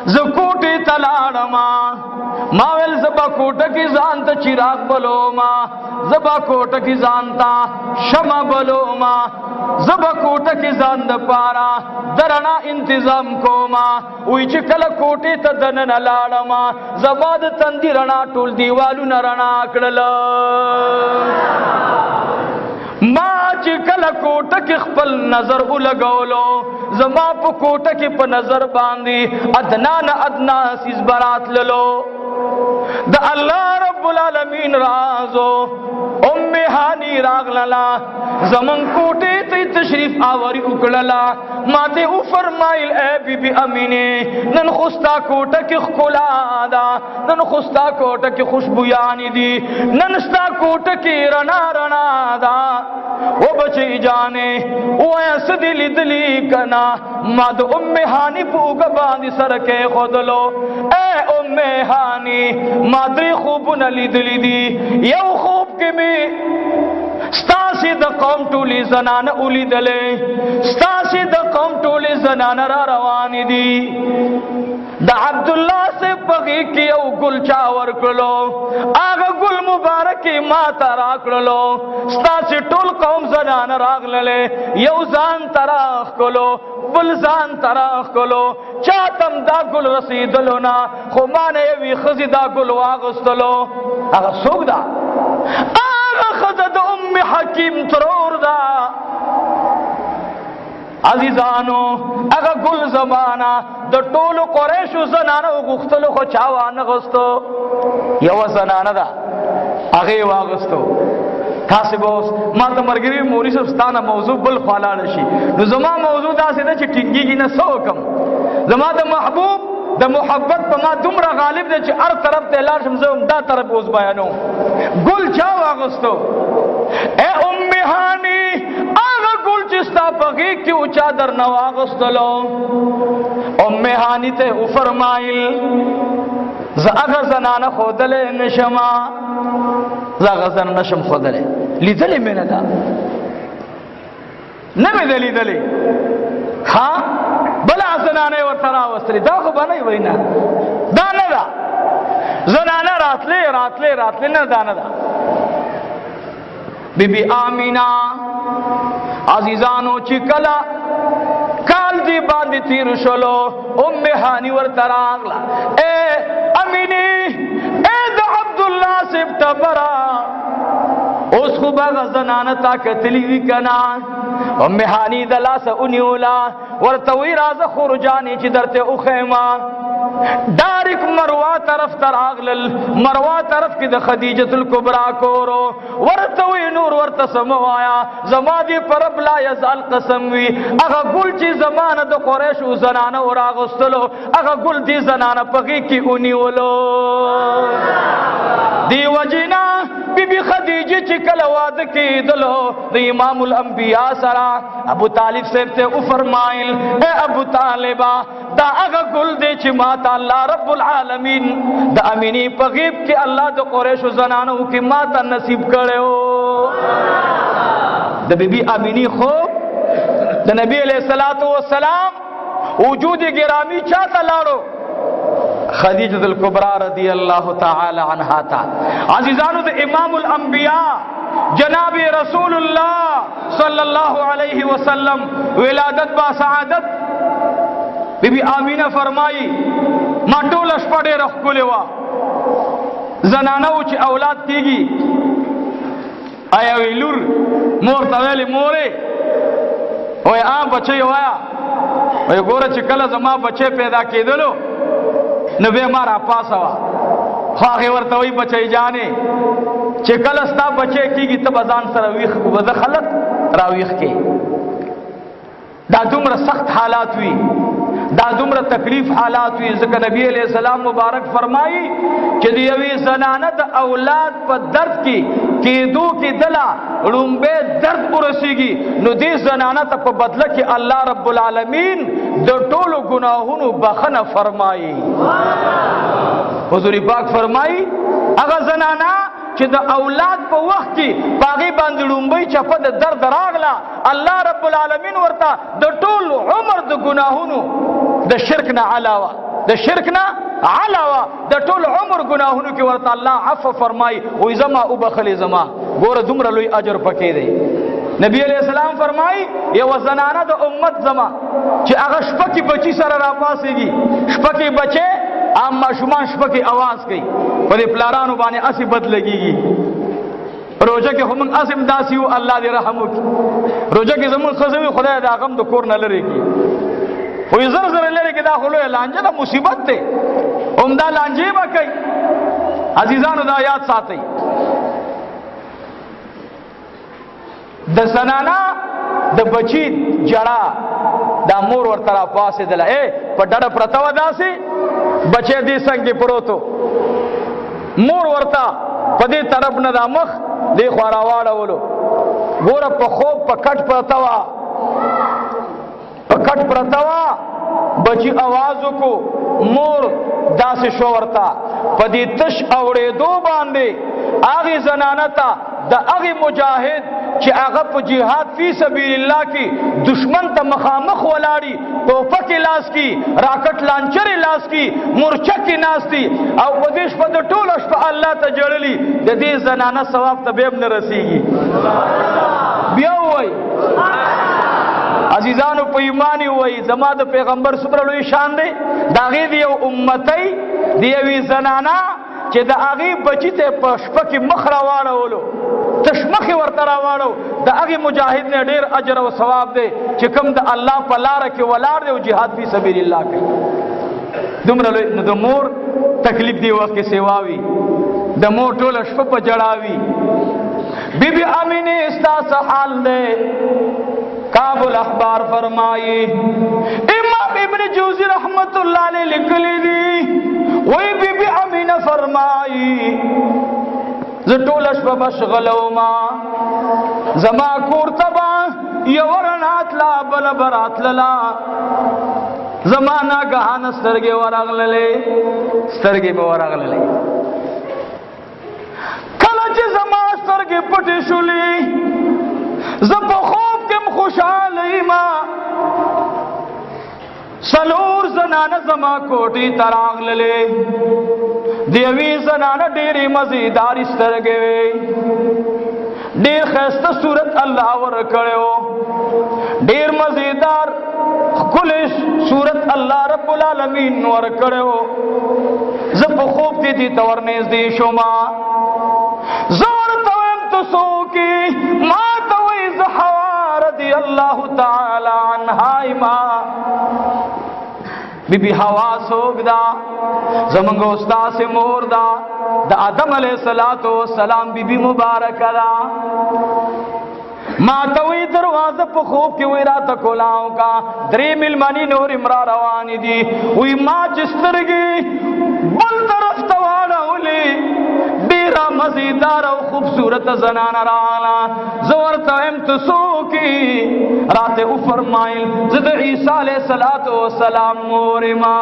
ز کوټې تلاړما ما ول زبا کوټه کې ځان ته چراغ بلو ما زبا کوټه کې ځان ته شمع بلو ما زبا کوټه کې ځان د پارا درنا انتظام کوما وای چې کله کوټې ته دنن لاړما زبا د تندې رڼا ټول دیوالو نه رڼا کړل ما چې کله کوټه کې خپل نظر ولګولو زما په کوټه کې په نظر باندې ادنا نه ادنا سیز برات للو د الله رب العالمین رازو ام هانی راغللا زمن کوټه ته تشریف آوری وکړلا ماته او فرمایل اے بی بی امینه نن خوستا کوټه کې خلا دا نن خوستا کوټه کې خوشبویانی دي نن ستا کوټه کې رڼا رڼا دا او بچی جانے او ایسا دلی دلی کنا ما دو ام ہانی پوگا باندی سرکے خودلو اے ام ہانی ما دری خوب نلی دلی دی یو خوب کے میں ستاسی دا قوم ټولي زنانه ولیدلې ستاسې د قوم ټولي زنانه را روان دي د عبد الله سے پغی کی او گل چا ورکړلو هغه ګل مبارکي ما ته راکړلو ستاسې ټول قوم زنانه راغللې یو ځان تراخ کولو بل ځان تراخ کولو چاتم دا ګل رسیدلو نه خو ما نه یوې ښځې دا ګل واغوستلو هغه څوک ده هغه ښځه د ام حکیم ترور ده عزیزانو هغه ګل زمانہ د ټولو قریشو زنانو غوښتلو خو چا وانه غوښتو یوه زنانه ده هغې واغوستو تاسې به اوس ما ته ملګري مولوي صاحب ستا نه موضوع بل خوا لاړه شي نو زما موضوع داسې ده چې ټینګېږي نه څه وکړم زما د محبوب د محبت په ما دومره غالب دی چې هر طرف ته لاړ شم زه هم دا طرف اوس بیانوم ګل چا واغوستو ای ام هاني هغه ګل چې ستا په غېږ کې و چا درنه واغوستلو ام هاني ته وفرمایل زه هغه زنانه ښودلی نشمه زه هغه زنانه نشم ښودلی لیدلې مې نه ده نه مې ده لیدلې ها بله زنانه یې ورته راوستلې دا خو به نه وي نه دا نه ده زنانه راتلې نه دا نه ده بی بی آمینہ عزیزانو چې کله کال دی باندې تیر شلو ام هانی ورته راغله اے امینی اے د عبدالله صاحب تبرا اوس خو به زنانه تا کتلی وي کنه ام هانی د لاسه ونیوله ورته وی راځه خورجانې چې درته وښیمه ډایرک مروا طرف ته راغلل مروا طرف کې د خدیجة الکبرا کورو ورته وی نور ورته څه مه وایه زما دې په رب لا یزال قسم وي هغه ګل چې زمانه د قریشو زنانه وراغوستلو هغه ګل دې زنانه په غېږ کې ونیولو دی وجنا بی بی خدیجه چې کله واده کېدلو د امام الانبیاء سره ابو طالب صاحب ته وفرمایل اے ابو طالبه دا هغه ګل دی چې ما ته الله رب العالمین د امینی په غیب کې الله د قریشو زنانو کې ما ته نصیب کړو د بیبي امینی خوب د نبی علیہ الصلوۃ والسلام وجود گرامی چاته لاړو خدیجة الکبرا رضی اللہ تعالی عنہا تا عزیزانو د امام الانبیاء جناب رسول اللہ صلی اللہ علیہ وسلم ولادت با سعادت بی بی آمینہ فرمائی ما ټول شپه ډېره ښکلې وه زنانه و چې اولاد کېږي آیا وی لور مور ته ویلې مورې وی بچی وایه وی ګوره چې کله زما بچی پیدا کېدلو نو بیا ما راپاسه وه خو هغې ورته وایي بچی جانې چې کله ستا بچی کېږي ته به ځان سره ویښ به زه خلک راویښ کې دا دومره سخت حالات وي دا دومره تکلیف حالات وي ځکه نبی علیہ السلام مبارک فرمایي چې د یوې زنانه د اولاد په درد کې کېدو کې دله ړومبی درد ورسېږي نو دې زنانه ته په بدله کې الله رب العالمین د ټولو ګناهونو بخنه فرمایي حضور پاک فرمایي هغه زنانه چې د اولاد په وخت کې په هغې باندې ړومبۍ چپه د درد راغله الله رب العالمین ورته د ټول عمر د ګناهونو د شرک نه علاوه د ټول عمر ګناهونو کې ورته الله عفو فرمایي وایي زما وبخلې زما ګوره دومره لوی اجر پکې دی نبی علیہ السلام فرمایي یوه زنانه د امت زما چې هغه شپه کې بچي سره راپاسېږي شپه کې بچی عام ماشومان شپه کې اواز کوي په دې پلارانو باندې هسې بد لګېږي روژه کې خو موږ هسې هم داسې یو الله دې رحم وکړي روژه کې زموږ ښځه وي خدای دا غم د کور نه لرې کړي وایي زر زر لرې کړي دا خو لویه لانجه ده مصیبت دی همدا لانجې به کوي عزیزانو دا یاد ساتئ د زنانه د بچي جړه دا مور ورته راپاڅېدله په ډډه پرته وه داسې بچی دې څنګې پروتو مور ورته په دې طرف نه دا مخ دې خوا راواړولو ګوره په خوب په کټ پرته وه بچی आवाज وکړو مور داسې شو ورته په دې تش اورېدو باندې آغی زنانتا دا آغی مجاہد چې هغه په جهاد فی سبیل الله کې دشمن ته مخامخ ولاړی ټوپک لاس کی راکټ لانچر لاس کی مورچه کې ناشتي او په دې شپه د ټولو شپه الله ته جړلی د دې زنانه ثواب ته به نه رسیږي بیا وای عزیزانو په ایمانی وای زما د پیغمبر ستر لوی شان دی دا غي دی یو امتی دی وی زنانه چې د هغه بچی ته په شپه کې مخ راوړولو تشمخي ورته راوړو د هغه مجاهد نه ډیر اجر او ثواب دی چې کوم د الله په لار کې ولاړ دی او jihad فی سبیل الله کوي دومره نو د مور تکلیف دی وخت کې سیواوي د مور ټول شپه په جړاوي بی بی امینه استا حال دی کابل اخبار فرمائی امام ابن جوزی رحمت اللہ علیہ لکلی دی وی بی بی امینہ فرمائی زٹول اشبہ مشغلو ما زما کور تبا یورنات لا بل برات للا زمانا گہانا سترگے ورغ للے سترگے میں ورغ للے کلچ زما سترگے پٹی شلی زب خوب کم خوشحال ایما سلور زنان زما کوٹی تراغ للے دیوی زنان ڈیری مزیدار استرگے ډیر خسته صورت الله ور کړو ډیر مزیدار کلش صورت الله رب العالمین ور کړو زب خوب دي تور نيز دي شوما زور توم تو سو کی ما توي زحوا رضی الله تعالی عنها ما بی بی حوا سوگ دا زمانگو استاس مور دا دا آدم علیہ السلام بی بی مبارک دا ما توی دروازه په خوب کې وی راته کولاو کا درې ملمانی نور امرا روان دي وی ما جسترګي بل طرف ته واړولې ډیره مزیدار او خوبصورت زنانه رااله زور ته هم تسو کی راته او فرمایل زد عیسی علیہ السلام مور ما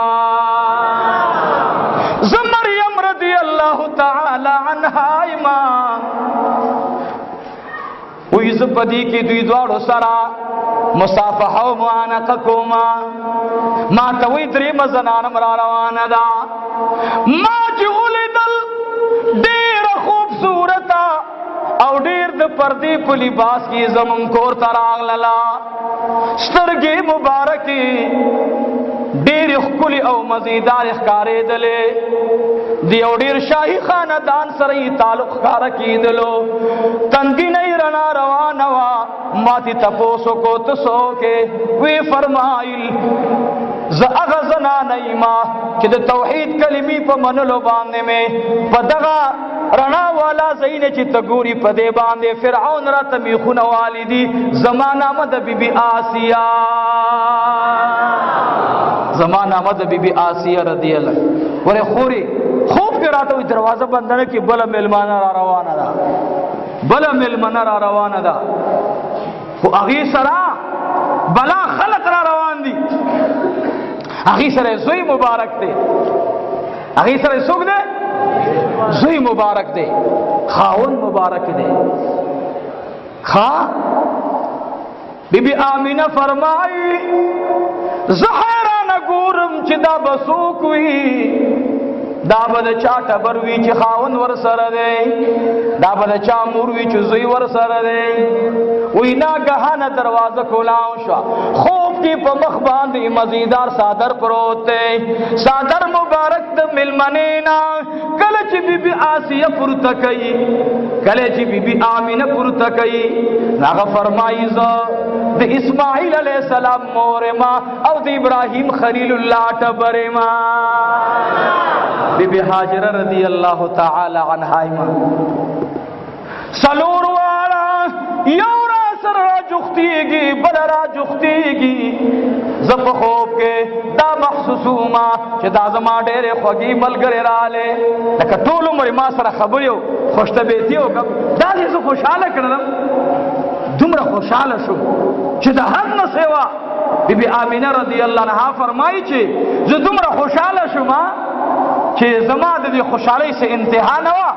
ز مریم رضی الله تعالی عنها ما وی زپدی کی دوی دوارو سرا مصافحه و معانقه کوما ما توی دری مزنان مرا روانا دا ما جولی دل دیر خوبصورتا او دیر د پردی په لباس کی زمون کور تراغ للا سترگی مبارکی دیر خکلی او مزیدار اخکاری دلے دیو ډیر شاہی خاندان سره تعلق کار کیدلو تنگی نہیں رنا روانوا ماتی تپوسو کو تسو کے وی فرمائل ز اغزنا نیما کہ د توحید کلمی په منلو باندې میں پدغا رنا والا زین چې تګوري پدې باندې فرعون را تمیخون والدی زمانہ مد بی بی آسیہ زمانہ مد بی بی آسیہ رضی اللہ ورے خوری خوب کے راتو دروازہ بندنے کی بلا ملمانہ را روانا دا بلا ملمانہ را روانا دا وہ اغی سرا بلا خلق را روان دی اغی سرے زوی مبارک دے اغی سرے سوک دے زوی مبارک دے خاون مبارک دے بی بی آمینہ فرمائی زہرانہ گورم چدا بسوکوی دا بد چا ټبر وی چې خاون ور سره دی دا بد چا مور وی چې زوی ور سره دی وی نا غهانه دروازه کولاو شو خوب کې په مخ باندې مزیدار صادر پروت دی صادر مبارک د ملمنینا کله چې بی بی آسیہ پورته کوي کله چې بی بی آمینه پورته کوي هغه فرمایي ز د اسماعیل علیہ السلام مور ما او د ابراهیم خلیل الله ټبر ما بی بی حاجرہ رضی اللہ تعالی عنہا سلور والا یو را سر را جختیگی بلا را جختیگی زب خوب کے دا محسوسوما چه دا زما ډیر خوگی ملگر رالے لکه طول عمر ما سر خبریو خوشتبیتیو دا دیزو خوشحاله کردم دمرا خوشحاله شو چه دا حد نسیوا بی بی آمینہ رضی اللہ عنہ فرمائی چه زو دمرا خوشحاله شو ما چې زما د خوشحالۍ سے انتها نه وا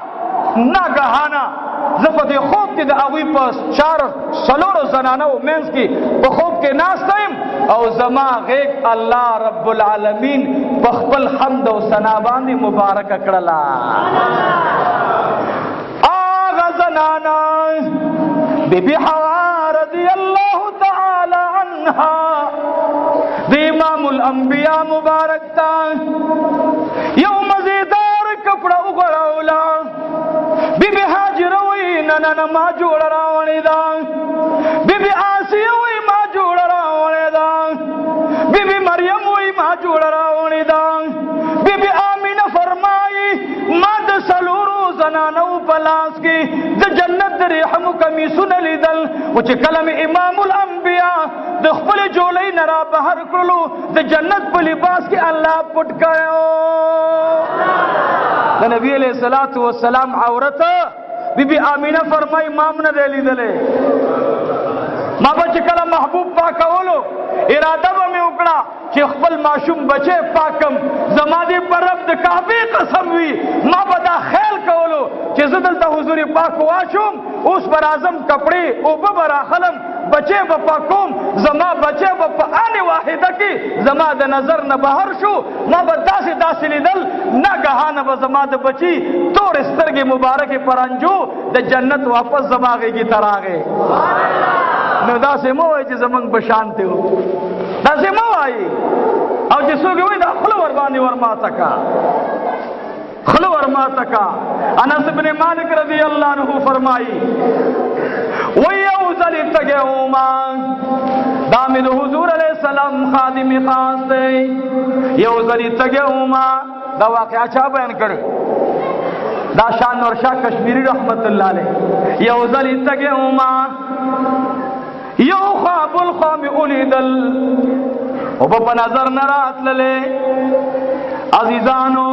ناګهانه زه په دې خوب کې د هغوی په څلورو زنانو منځ کې په خوب کې ناست یم او زما غیږ الله رب العالمین په خپل حمد او ثنا باندې مبارکه کړله. هغه زنانه بی بی حوا رضی الله تعالی عنها د امام الانبیاء مبارک تا یو مزیدار کپڑا وغوړوله. بی بی هاجره وی نه ما جوړ راوړې ده. بی بی آسیه وی ما جوړ راوړې ده. بی بی مریم وی ما جوړ راوړې ده. بی بی آمینه فرمایي ما د څلورو زنانو په لاس کې د جنت د ریحمو کمیسونه لیدل و چې کله مې امام الانبیاء د خپل جولۍ نه را بهر کړلو د جنت په لباس کې الله پټ کړو. د نبی علیہ الصلوۃ والسلام عورت بی بی آمینه فرمای مام نه دی لیدلې. ما به چې کله محبوب پاکولو اراده به مې وکړه چې خپل ماشوم بچی پاکم زما دې پر رب د کعبې قسم وي ما به دا خیال کولو چې زه دلته حضور پاک واچوم اوس به راځم کپړې اوبه به راخلم بچی به پاکوم زما بچی به په آن واحده کې زما د نظر نه بهر شو ما به داسې لیدل ناګهانه به زما د بچی تور سترګې مبارکې پرنجو د جنت واپس زما غېږې ته راغې. نو داسې مه وایي چې زمونږ به شانتې و داسې مه وایي او چې څوک وایي دا خوله ورباندې ورماته کا خوله ورماته کا. انس بن مالک رضی الله عنه فرمایي وی یو ځلې تږی وما دا مې د حضور علیه السلام خادم خاص دی. یو ځلې تږی وما دا واقعه چا بیان کړی؟ دا شاه نورشاه کشمیری رحمت الله علیه. یو ځلې تږی وما یو خواب الخوا مې ولیدل او په نظر نه راتللې عزیزانو.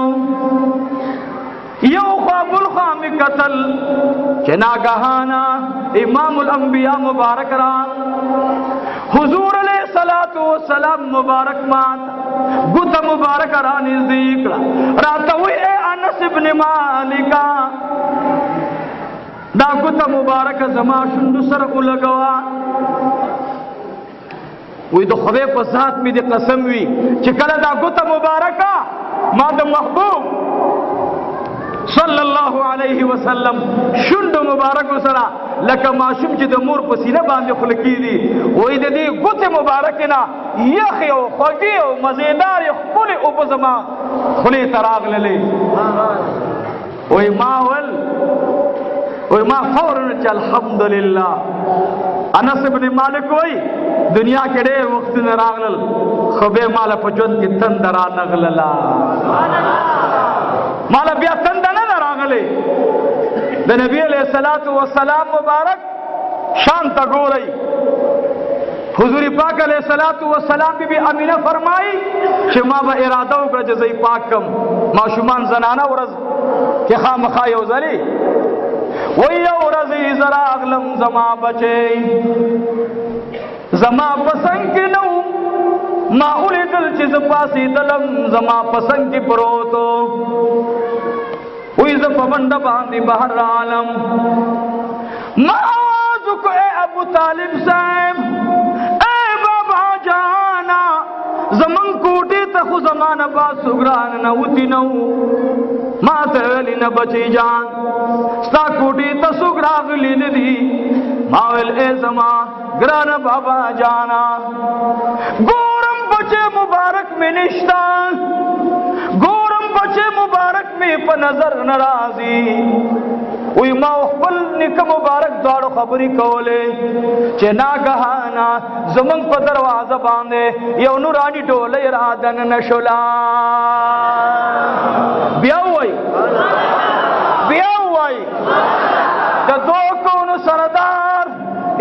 یو خواب الخوا مې کتل چې ناګهانه امام الانبیاء مبارک را حضور علیہ الصلوۃ والسلام مبارک مات ګوته مبارک را نږدې کړه راته وی اے انس ابن مالک دا ګوته مبارک زما شونډو سره ولګوا. وی د خدای په ذات مې د قسم وي چې کله دا ګوته مبارکه ما د محبوب صلی الله علیه وسلم شونډو مبارک سره لکه ماشوم چې د مور په سینه باندې خوله کېږي وایي د دې ګوتې مبارکې نه یخې او خوږې او مزېدارې ښکلې اوبه زما خولې ته راغللې. وایي ما فوراً چې الحمدلله. انس بن مالک وایي دنیا کې ډېر وختونه راغلل خو بیا ماله په ژوند کې تنده رانغلله مالا بیا تند نه راغلی. د نبی علیہ الصلوۃ والسلام مبارک شان ته ګورئ. حضور پاک علیہ الصلوۃ والسلام بی بی امینه فرمایي چې ما به اراده وکړه چې زه پاک کم ماشومان زنانه ورځ کې خامخا یو ځلې وی یو ورځ زه راغلم زما بچی زما پسنګ کې نه ما اولیدل چې زه پاسېدلم زما پسنګ کې پروت وی زه په منډه باندې بهر رالم ما آواز وکړ اے ابو طالب صاحب اے بابا جانا زمون کوټې ته خو زمانه با سګران نه وتی نو ما ته ویل نه بچی جان ستا کوټې ته سګراغلی نه دي ما ویل اے زما ګران بابا جانا ګورم بچے مبارک میں نشتا ګورم بچے مبارک میں په نظر ناراضی وی ما خپل نیکه مبارک دواړو خبرې کولې چې ناګهانا زمونږ په دروازه باندې یو نوراني ډولۍ را دننه شوله. بیا وایي د دوه کونو سردار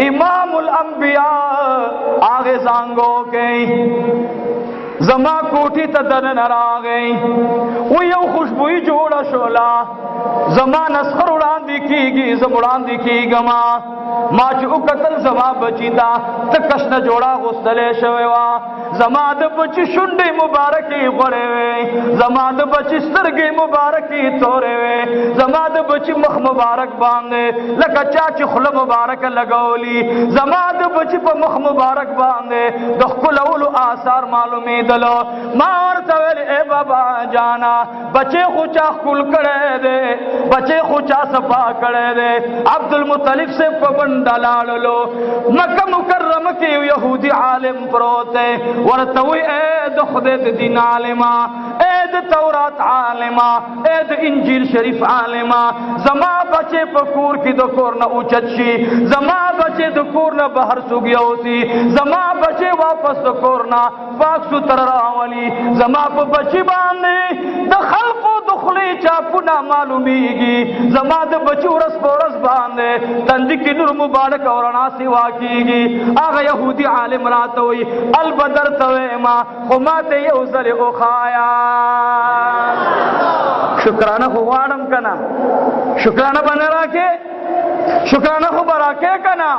امام الانبیاء آغے زانگو کے زما کوټی ته دننه راغی و یو خوشبوئی جوړه شولا زما نسخر وړاندې کیږي زه وړاندې کیږم ما چې وکتل زما بچی ته تکش نه جوړه غوستلې شوی وا زما د بچی شونډې مبارکې غوړې وې زما د بچی سترګې مبارکې تورې وې زما د بچی مخ مبارک باندې لکه چا چې خوله مبارک لګولي زما د بچی په مخ مبارک باندې د ښکلولو آثار معلومېدلو ما ورته ویل ای بابا جانا بچی خو چا ښکل کړی دی بچی خو چا صفا کړی دی عبدالمطلب سے په بنډه لاړلو مکه مکرمه کې یو یهودي عالم پروت دی ورته وی ای د خدای د دین عالمه ای د تورات عالمه ای د انجیل شریف عالمه زما بچی په کور کې د کور نه اوچت شي زما بچی د کور نه بهر څوک یوسي زما بچی واپس د کور نه پاک ستر راولي زما په بچی باندې د خلقو دخلی چاپونه معلومیږي زما د بچی ورځ په ورځ باندې تندي کې نور مبارک او رڼا سیوا کیږي هغه یهودي عالم راته وی البدر ته ما خو ماته یو ځل وخایا شکرانه خو غواړم کنه شکرانه باندې راکې شکرانه خو براکې کنه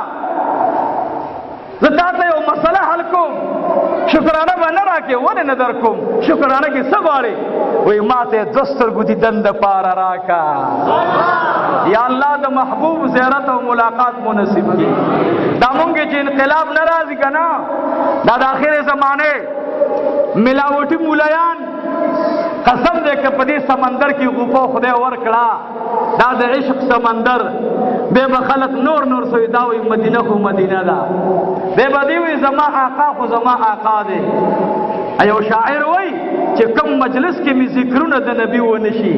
زه تاسو یو مسله حل کوم شکرانه باندې راکې ولې نه در کوم شکرانه کې څه غواړې وی ماته دستر ګوتی دند پار راکا یا الله د محبوب زیارت او ملاقات مناسب کی دا مونږ چې انقلاب ناراضی کنا دا د اخر زمانه ملاوټي مولایان قسم دې کې په دې سمندر کې غوپو خدای ور کړه دا د عشق سمندر به خلق نور سوی دا وی مدینه خو مدینه ده به بدی وی زما آقا خو زما آقا دی ایو شاعر وی چې کم مجلس کې می ذکرونه د نبی و نشي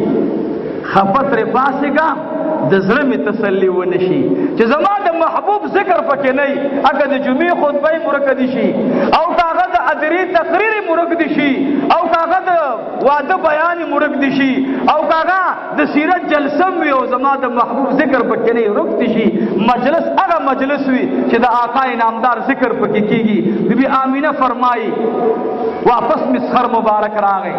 خفت ر باسګه د زړه می تسلی و نشي چې زما د محبوب ذکر پکې نه اګه د جمعې خطبه مرکد شي او کاغه د ادری تقریر مرکد شي او کاغه د واده بیان مرکد شي او کاغه د سیرت جلسه وي او زما د محبوب ذکر پکې نه رکد شي مجلس هغه مجلس وي چې د آقا انعامدار ذکر پکې کیږي بیبي آمینه فرمایي واپس مسخر مبارک راغی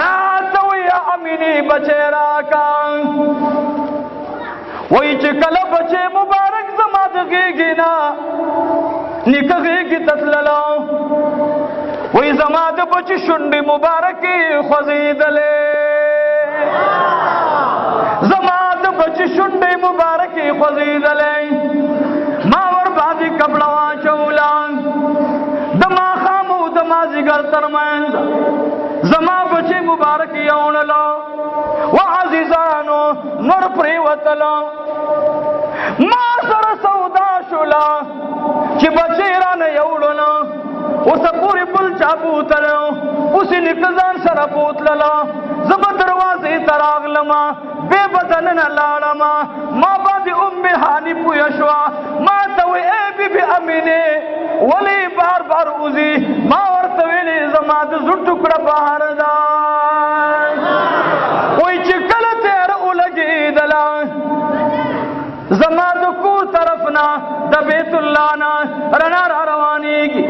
راته وی امینی بچی راکا وی چې کله بچی مبارک زما د غیږی نه نیکه غیږی تتللو وی زما د بچی شونډې مبارکې خوځېدلې زما د بچی شونډې مبارکې خوځېدلې ما ور باندې کپړه واچوله د ماښام او د مازدیګر ترمنځ زما بچی مبارک یوړلو و عزیزانو نور پریوتلو ما سره سودا شولا چې بچی رانه یوړلو اوس پوری بل چا بوتلو اوس نکزان سره بوتللو زب دروازې تراغلما بے بدن نه لاړما ما باندې ام هانی پویا شوا ما ته وی ای بی بی امینه ولی بار بار اوزی ما ورته ویلی زما د زړه ټوکړه بهر ده وای چې کله تیر ولګېدله زما د کور طرف نه د بیت الله نه رڼا را روانېږي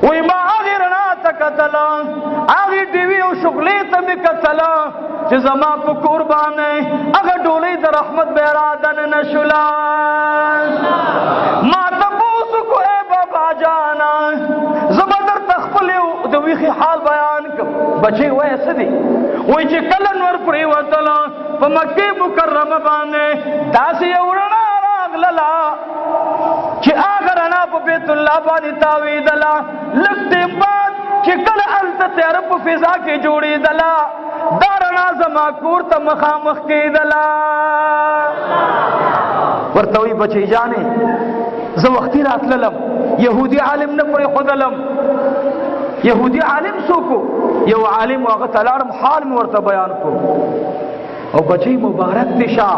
وای ما هغې رڼا ته کتله هغې ډیوي او شغلې ته مې کتله چې زما په کور باندې هغه ډولۍ د رحمت بیرا دننه شوله ما تپوس کو ای بابا جانا زما درته خپل د ویښې حال بیان کړم بچی وایه څه دی وایي چې کله نور پرېوتله په مکې مکرمه باندې داسې یو رڼا راغلله چې هغه رڼا په بیت الله باندې تاوېدله لږ ټیم بعد چې کله هلته تیاره په فضا کې جوړېدله دا رڼا زما کور ته مخامخ کېدله ورته وایي بچی جانې زه وختي راتللم یهودي عالم نه پرېښودلم یهودي عالم څوک یو عالم هغه ته لاړم حال مې ورته بیان کړو او بچی مبارک دې شه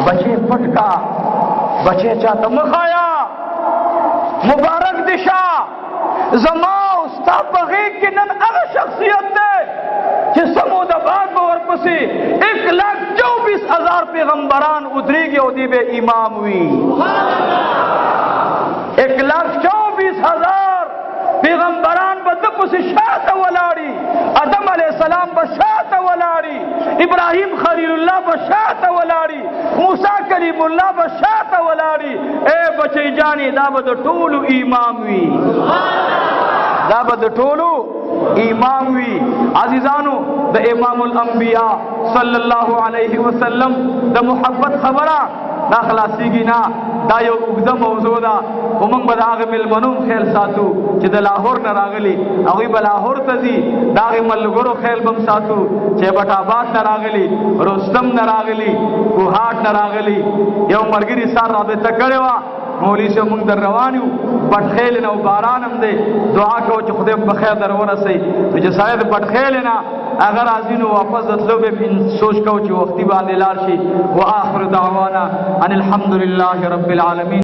بچی پټ کا بچی چاته مخایا مبارک دې شه زما او ستا په غېږ کې نن هغه شخصیت دی چې سمود بعد به ورپسې 1,24,000 پیغمبران ودرېږي او دی به امام وي 1,24,000 پیغمبران به ده پسې آدم علیہ السلام بشاعت ولاړي، ابراہیم خلیل اللہ بشاعت ولاړي، موسی کلیم اللہ بشاعت ولاړي. اے بچی جانی دا به د ټولو امام وي، دا به د ټولو امام وي. عزیزانو د امام الانبیاء صلی الله علیه وسلم د محبت خبره دا خلاصیږي نه، دا یو اوږده موضوع ده. خو موږ به د هغې مېلمنو خیال ساتو چې د لاهور نه راغلي، هغوی به لاهور ته ځي. د هغې ملګرو خیال به هم ساتو چې بټ آباد نه راغلي، رستم نه راغلي، کوهاټ نه راغلي. یو ملګري سار رابطه کړې وه، مولوي صاحب موږ در روان یو، پټخیل نه او باران هم دی، دعا کوو چې خدای په خیر در ورسوي. نو چې سړی د پټخیل نه اگر راځي نو واپس د تلو به سوچ کوو چې وختي باندې لاړ شي. وآخر دعوانا ان الحمد لله رب العالمین.